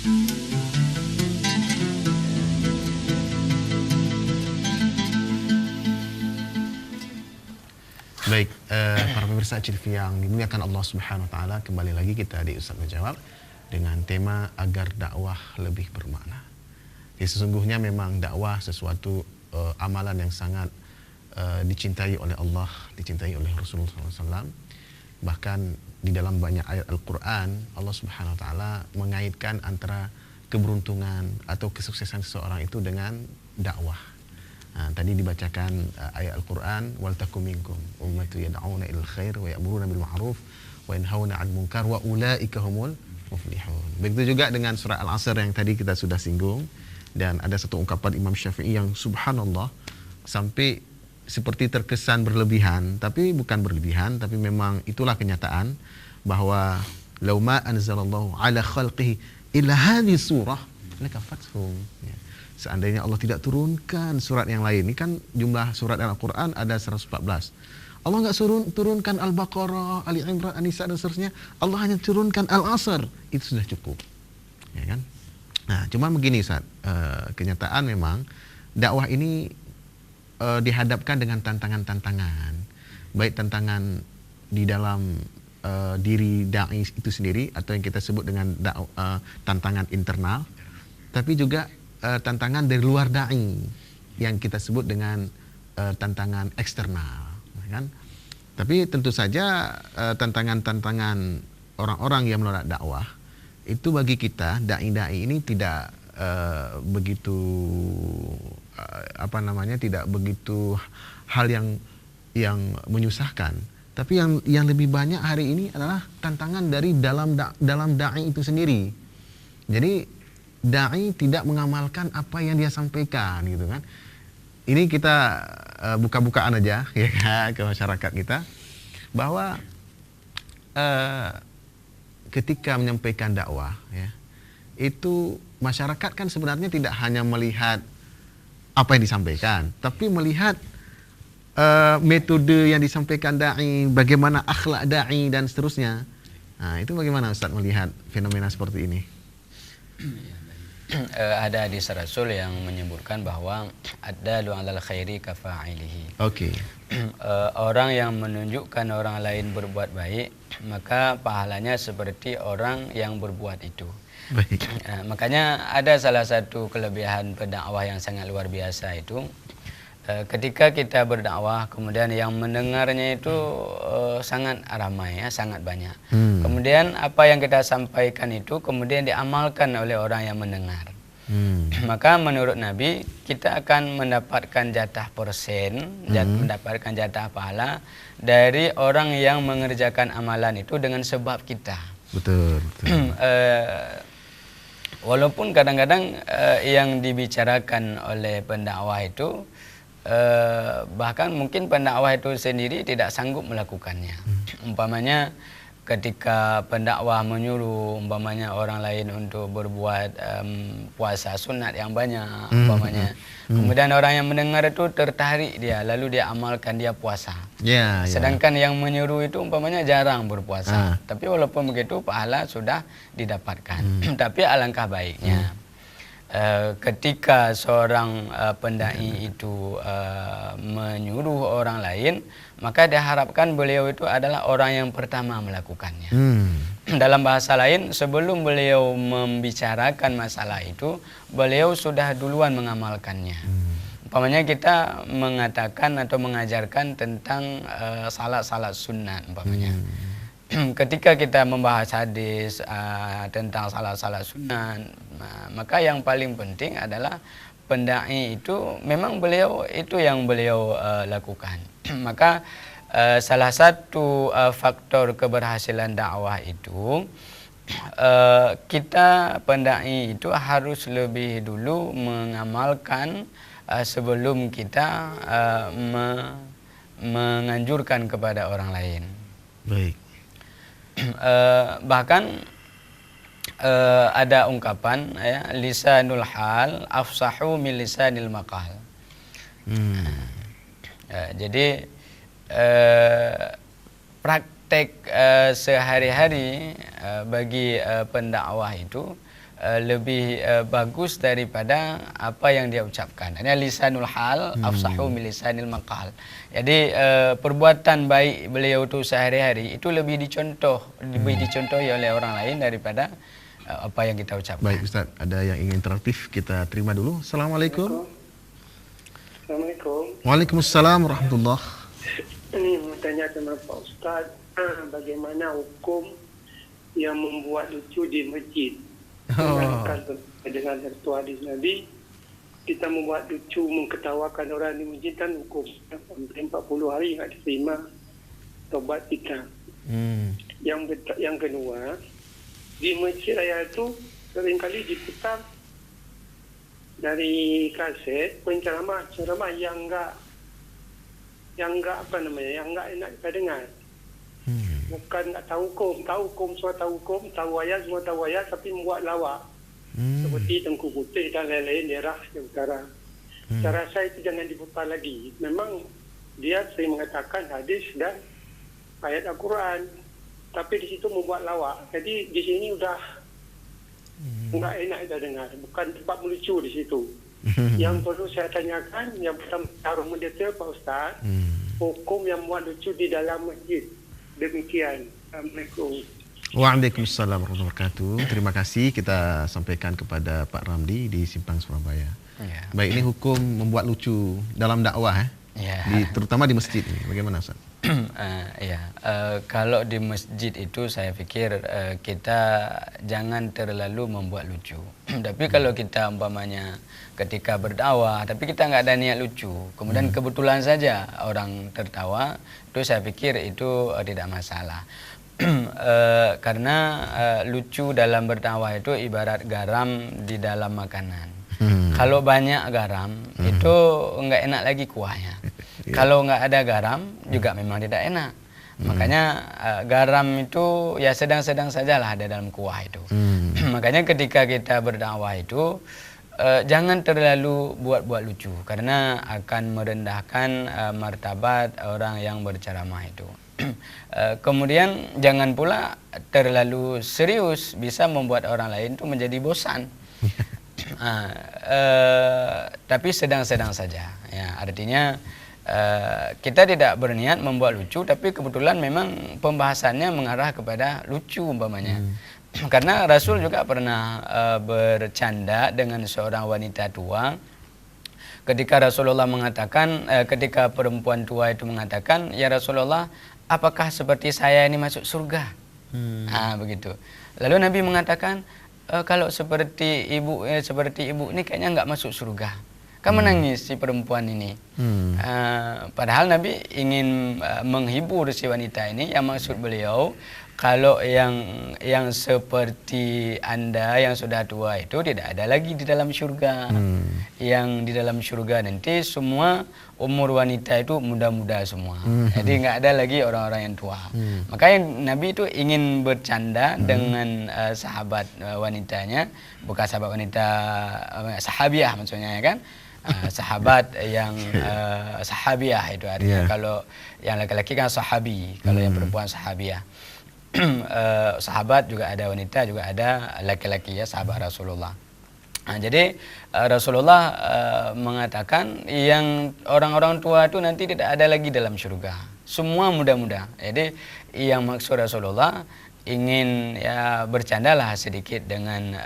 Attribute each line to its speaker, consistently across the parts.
Speaker 1: Baik, para pemirsa TV yang dimuliakan Allah Subhanahu wa taala, kembali lagi kita di Ustaz Menjawab dengan tema agar dakwah lebih bermakna. Jadi sesungguhnya memang dakwah sesuatu amalan yang sangat dicintai oleh Allah, dicintai oleh Rasulullah SAW. Bahkan di dalam banyak ayat Al-Quran, Allah Subhanahu wa taala mengaitkan antara keberuntungan atau kesuksesan seseorang itu dengan dakwah. Tadi dibacakan ayat Al-Quran, wal takum minkum ummatu yad'una ilal khair wa ya'muruna bil ma'ruf wa yanhauna 'anil munkar wa ulaika humul muflihun. Begitu juga dengan surah Al-Asr yang tadi kita sudah singgung, dan ada satu ungkapan Imam Syafi'i yang subhanallah sampai seperti terkesan berlebihan, tapi bukan berlebihan, tapi memang itulah kenyataan bahwa law ma anzalallahu ala khalqihi illa hadhihi surah lakafathum. Seandainya Allah tidak turunkan surat yang lain, ini kan jumlah surat Al-Quran ada 114. Allah nggak turunkan Al-Baqarah, Ali Imran, An-Nisa dan seterusnya. Allah hanya turunkan Al-Asr, itu sudah cukup, ya kan? Nah, cuma begini Ustaz, kenyataan memang dakwah ini dihadapkan dengan tantangan-tantangan, baik tantangan di dalam diri dai itu sendiri atau yang kita sebut dengan tantangan internal, tapi juga tantangan dari luar dai yang kita sebut dengan tantangan eksternal, kan? Tapi tentu saja tantangan-tantangan orang-orang yang menolak dakwah itu bagi kita dai-dai ini tidak begitu tidak begitu hal yang menyusahkan. Tapi yang lebih banyak hari ini adalah tantangan dari dalam dai itu sendiri. Jadi dai tidak mengamalkan apa yang dia sampaikan, gitu kan. Ini kita buka-bukaan aja ya kan, ke masyarakat kita bahwa ketika menyampaikan dakwah ya, itu masyarakat kan sebenarnya tidak hanya melihat apa yang disampaikan, tapi melihat metode yang disampaikan dai, bagaimana akhlak dai dan seterusnya. Nah, itu bagaimana Ustaz melihat fenomena seperti ini?
Speaker 2: Ada hadis Rasul yang menyebutkan bahwa ada alal khairi kafa'ilihi.
Speaker 1: Oke.
Speaker 2: Orang yang menunjukkan orang lain berbuat baik, maka pahalanya seperti orang yang berbuat itu.
Speaker 1: Baik.
Speaker 2: Makanya ada salah satu kelebihan pendakwah yang sangat luar biasa itu, ketika kita berdakwah kemudian yang mendengarnya itu sangat ramai ya, sangat banyak. Kemudian apa yang kita sampaikan itu kemudian diamalkan oleh orang yang mendengar. Maka menurut Nabi kita akan mendapatkan jatah persen, mendapatkan jatah pahala dari orang yang mengerjakan amalan itu dengan sebab kita.
Speaker 1: Betul.
Speaker 2: Walaupun kadang-kadang yang dibicarakan oleh pendakwah itu bahkan mungkin pendakwah itu sendiri tidak sanggup melakukannya. Umpamanya ketika pendakwah menyuruh umpamanya orang lain untuk berbuat puasa sunat yang banyak umpamanya, kemudian orang yang mendengar itu tertarik dia, lalu dia amalkan, dia puasa. Sedangkan yang menyuruh itu umpamanya jarang berpuasa, tapi walaupun begitu pahala sudah didapatkan. Tapi alangkah baiknya ketika seorang pendai itu menyuruh orang lain, maka diharapkan beliau itu adalah orang yang pertama melakukannya. Dalam bahasa lain, sebelum beliau membicarakan masalah itu, beliau sudah duluan mengamalkannya. Umpamanya kita mengatakan atau mengajarkan tentang salat-salat sunat umpamanya. Ketika kita membahas hadis tentang salat-salat sunat, maka yang paling penting adalah pendai itu memang beliau itu yang beliau lakukan. Maka salah satu faktor keberhasilan dakwah itu kita pendai itu harus lebih dulu mengamalkan sebelum kita menganjurkan kepada orang lain.
Speaker 1: Baik.
Speaker 2: Bahkan ada ungkapan ya, lisanul hal afsahu min lisanil maqal. Jadi praktek sehari-hari bagi pendakwah itu lebih bagus daripada apa yang dia ucapkan. Ini lisanul hal afsahu min lisanil maqal. Jadi perbuatan baik beliau itu sehari-hari itu lebih dicontohi oleh orang lain daripada apa yang kita ucapkan.
Speaker 1: Baik Ustaz, ada yang ingin interaktif, kita terima dulu. Assalamualaikum.
Speaker 3: Assalamualaikum.
Speaker 1: Waalaikumsalam warahmatullahi.
Speaker 3: Ini mau tanya sama Pak Ustaz, bagaimana hukum yang membuat lucu di masjid? Dengan satu hadis Nabi, kita membuat lucu, mengketawakan orang di masjid kan hukum sampai 40 hari nggak diterima tobat kita. Yang kedua, di masjid raya itu seringkali diputar dari kaset penceramah yang enggak enak kita dengar. Bukan tak tahu hukum, semua tahu hukum, tahu ayat, tapi membuat lawak. Seperti Tengku Putih dan lain-lain daerah yang utara. Saya rasa itu jangan diputar lagi. Memang dia sering mengatakan hadis dan ayat Al-Quran, tapi di situ membuat lawak. Jadi di sini udah enggak enak kita dengar. Bukan tempat melucu di situ. Yang perlu saya tanyakan, yang pertama harus mendetail Pak Ustaz, hukum yang membuat lucu di dalam masjid. Demikian. Assalamualaikum.
Speaker 1: Waalaikumsalam warahmatullahi wabarakatuh. Terima kasih kita sampaikan kepada Pak Ramli di Simpang Surabaya.
Speaker 2: Ya.
Speaker 1: Baik, ini hukum membuat lucu dalam dakwah
Speaker 2: Ya.
Speaker 1: terutama di masjid ini. Bagaimana Ustaz?
Speaker 2: Kalau di masjid itu saya pikir kita jangan terlalu membuat lucu. Tapi kalau kita umpamanya ketika berdakwah, tapi kita nggak ada niat lucu, kemudian kebetulan saja orang tertawa, itu saya pikir itu tidak masalah. Karena lucu dalam berdakwah itu ibarat garam di dalam makanan. Kalau banyak garam itu nggak enak lagi kuahnya. Kalau nggak ada garam juga memang tidak enak. Makanya garam itu ya sedang-sedang sajalah ada dalam kuah itu. Makanya ketika kita berdakwah itu jangan terlalu buat-buat lucu karena akan merendahkan martabat orang yang berceramah itu. Kemudian jangan pula terlalu serius, bisa membuat orang lain itu menjadi bosan. Tapi sedang-sedang saja. Ya, artinya kita tidak berniat membuat lucu, tapi kebetulan memang pembahasannya mengarah kepada lucu umpamanya. Karena Rasul juga pernah bercanda dengan seorang wanita tua. Ketika Rasulullah mengatakan, ketika perempuan tua itu mengatakan, "Ya Rasulullah, apakah seperti saya ini masuk surga?" Begitu. Lalu Nabi mengatakan, kalau seperti ibu ini kayaknya nggak masuk surga. Kan menangis si perempuan ini. Padahal Nabi ingin menghibur si wanita ini. Yang maksud beliau, kalau yang seperti Anda yang sudah tua itu tidak ada lagi di dalam surga. Yang di dalam surga nanti semua umur wanita itu muda-muda semua. Jadi nggak ada lagi orang-orang yang tua. Makanya Nabi itu ingin bercanda dengan sahabat wanitanya, bukan sahabat wanita, sahabiah maksudnya ya kan. Sahabat yang sahabiah itu artinya kalau yang laki-laki kan sahabi, kalau yang perempuan sahabiah. Sahabat juga ada wanita, juga ada laki-laki ya, sahabat Rasulullah. Jadi Rasulullah mengatakan yang orang-orang tua itu nanti tidak ada lagi dalam surga. Semua muda-muda. Jadi yang maksud Rasulullah ingin ya bercandalah sedikit dengan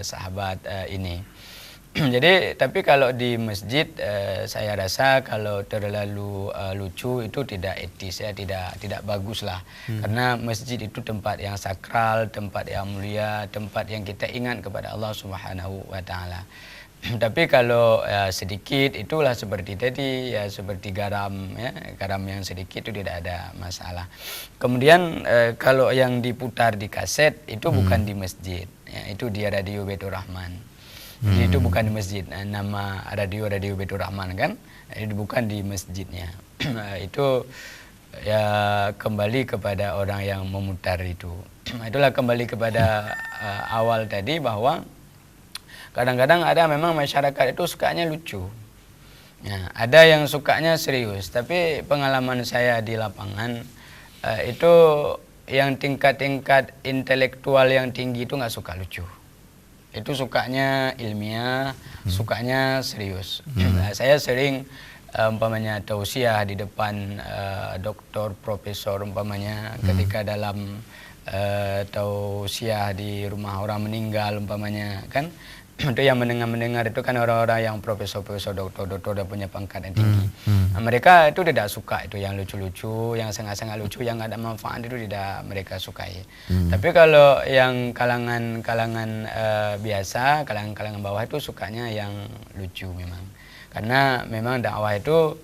Speaker 2: sahabat ini. Jadi tapi kalau di masjid saya rasa kalau terlalu lucu itu tidak etis ya, tidak bagus lah. Karena masjid itu tempat yang sakral, tempat yang mulia, tempat yang kita ingat kepada Allah Subhanahu wa taala. Tapi kalau sedikit itulah seperti tadi ya, seperti garam ya, garam yang sedikit itu tidak ada masalah. Kemudian kalau yang diputar di kaset itu bukan di masjid ya, itu di Radio Baitur Rahman. Jadi itu bukan di masjid, nama radio Baitur Rahman kan, itu bukan di masjidnya. Itu ya kembali kepada orang yang memutar itu. Itulah kembali kepada awal tadi bahwa kadang-kadang ada memang masyarakat itu sukanya lucu. Ya, ada yang sukanya serius, tapi pengalaman saya di lapangan itu yang tingkat-tingkat intelektual yang tinggi itu nggak suka lucu. itu sukanya ilmiah, sukanya serius. Nah, saya sering umpamanya tausiah di depan doktor, profesor umpamanya ketika dalam tausiah di rumah orang meninggal umpamanya kan. Itu yang mendengar itu kan orang-orang yang profesor-profesor, doktor-doktor udah punya pangkat yang tinggi. Nah, mereka itu tidak suka itu yang lucu-lucu, yang sangat-sangat lucu, yang ada manfaat itu tidak mereka sukai. Tapi kalau yang kalangan biasa, kalangan bawah itu sukanya yang lucu memang. Karena memang dakwah itu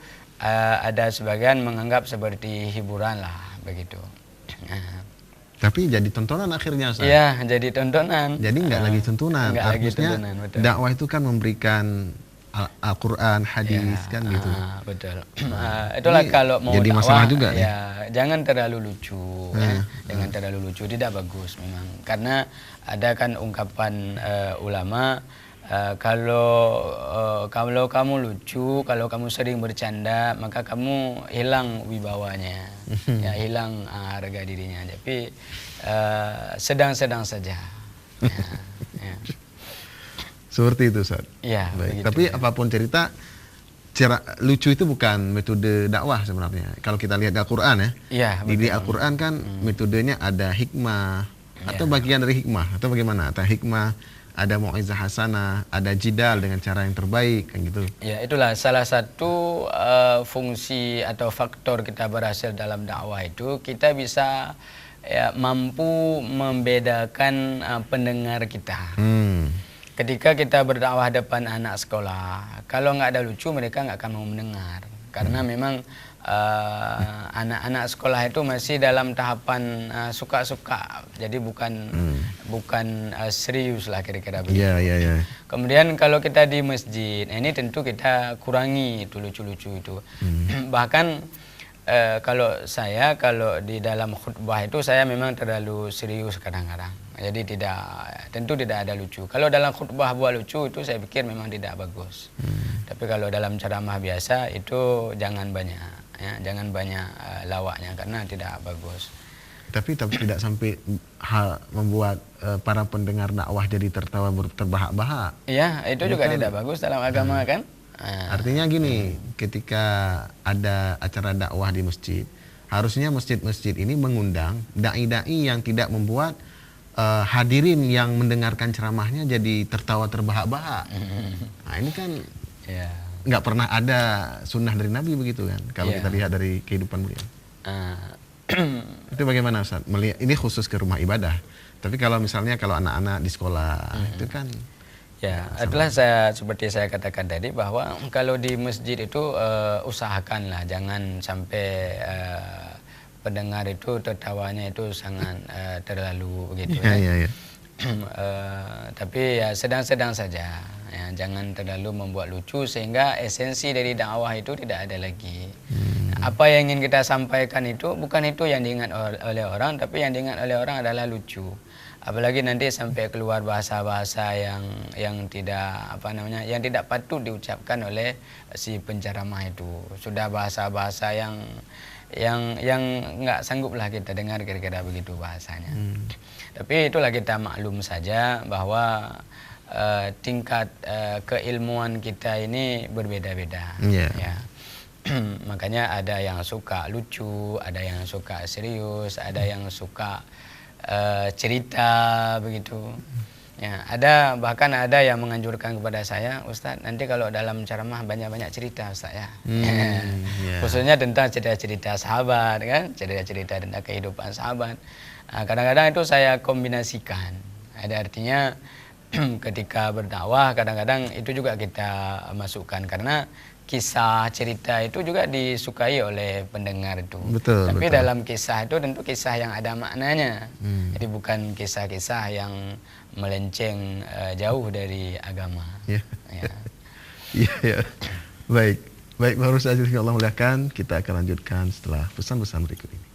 Speaker 2: ada sebagian menganggap seperti hiburan lah begitu. Nah.
Speaker 1: Tapi jadi tontonan akhirnya, Ustaz.
Speaker 2: Iya, jadi tontonan.
Speaker 1: Jadi nggak lagi tontonan.
Speaker 2: Nggak lagi
Speaker 1: Harusnya
Speaker 2: tontonan, betul.
Speaker 1: dakwah itu kan memberikan Al-Quran, hadis kan gitu.
Speaker 2: Betul. Itulah
Speaker 1: Ini
Speaker 2: kalau mau
Speaker 1: jadi
Speaker 2: dakwah,
Speaker 1: masalah juga nih.
Speaker 2: ya jangan terlalu lucu, jangan terlalu lucu, tidak bagus memang. Karena ada kan ungkapan ulama, kalau kamu lucu, kalau kamu sering bercanda, maka kamu hilang wibawanya, ya hilang harga dirinya. Tapi sedang-sedang saja. Ya.
Speaker 1: Seperti itu, Ustaz.
Speaker 2: Ya, begitu,
Speaker 1: Tapi
Speaker 2: ya.
Speaker 1: apapun cerita, lucu itu bukan metode dakwah sebenarnya. Kalau kita lihat di Al-Quran ya,
Speaker 2: Ya,
Speaker 1: di
Speaker 2: betul.
Speaker 1: Al-Quran kan metodenya ada hikmah atau bagian dari hikmah atau bagaimana? Ada hikmah, ada mau'izah hasanah, ada jidal dengan cara yang terbaik kan gitu.
Speaker 2: Ya, itulah salah satu fungsi atau faktor kita berhasil dalam dakwah itu, kita bisa mampu membedakan pendengar kita. Ketika kita berdakwah depan anak sekolah, kalau nggak ada lucu mereka nggak akan mau mendengar. Karena memang anak-anak sekolah itu masih dalam tahapan suka-suka, jadi bukan serius lah kira-kira begitu.
Speaker 1: Iya.
Speaker 2: Kemudian kalau kita di masjid, ini tentu kita kurangi itu lucu-lucu itu. Bahkan kalau di dalam khutbah itu saya memang terlalu serius kadang-kadang. Jadi tentu tidak ada lucu. Kalau dalam khutbah buat lucu itu saya pikir memang tidak bagus. Tapi kalau dalam ceramah biasa itu jangan banyak. Ya, jangan banyak lawaknya karena tidak bagus.
Speaker 1: Tapi tidak sampai membuat para pendengar dakwah jadi tertawa terbahak-bahak.
Speaker 2: Iya, itu juga tidak bagus dalam agama kan.
Speaker 1: Artinya gini, ketika ada acara dakwah di masjid, harusnya masjid-masjid ini mengundang dai-dai yang tidak membuat hadirin yang mendengarkan ceramahnya jadi tertawa terbahak-bahak. Nah ini kan nggak pernah ada sunnah dari Nabi begitu kan, kalau kita lihat dari kehidupan beliau. Itu bagaimana Ustaz? Melihat ini khusus ke rumah ibadah. Tapi kalau misalnya kalau anak-anak di sekolah itu kan
Speaker 2: ya, itulah seperti saya katakan tadi bahwa kalau di masjid itu usahakanlah jangan sampai pendengar itu tertawanya itu sangat terlalu begitu.
Speaker 1: Iya.
Speaker 2: Tapi ya sedang-sedang saja. Ya, jangan terlalu membuat lucu sehingga esensi dari dakwah itu tidak ada lagi. Apa yang ingin kita sampaikan itu bukan itu yang diingat oleh orang, tapi yang diingat oleh orang adalah lucu. Apalagi nanti sampai keluar bahasa-bahasa yang tidak yang tidak patut diucapkan oleh si penceramah itu. Sudah bahasa-bahasa yang nggak sangguplah kita dengar kira-kira begitu bahasanya. Tapi itulah kita maklum saja bahwa tingkat keilmuan kita ini berbeda-beda. Ya. Makanya ada yang suka lucu, ada yang suka serius, ada yang suka cerita begitu. Ya, bahkan ada yang menganjurkan kepada saya, Ustadz, nanti kalau dalam ceramah banyak-banyak cerita, Ustadz ya. Khususnya tentang cerita-cerita sahabat kan, cerita-cerita tentang kehidupan sahabat. Kadang-kadang itu saya kombinasikan. Ada artinya ketika berdakwah kadang-kadang itu juga kita masukkan karena kisah cerita itu juga disukai oleh pendengar itu. Tapi dalam kisah itu tentu kisah yang ada maknanya. Jadi bukan kisah-kisah yang melenceng jauh dari agama.
Speaker 1: Iya. Baik, baru saja Allah muliakan, kita akan lanjutkan setelah pesan-pesan berikut ini.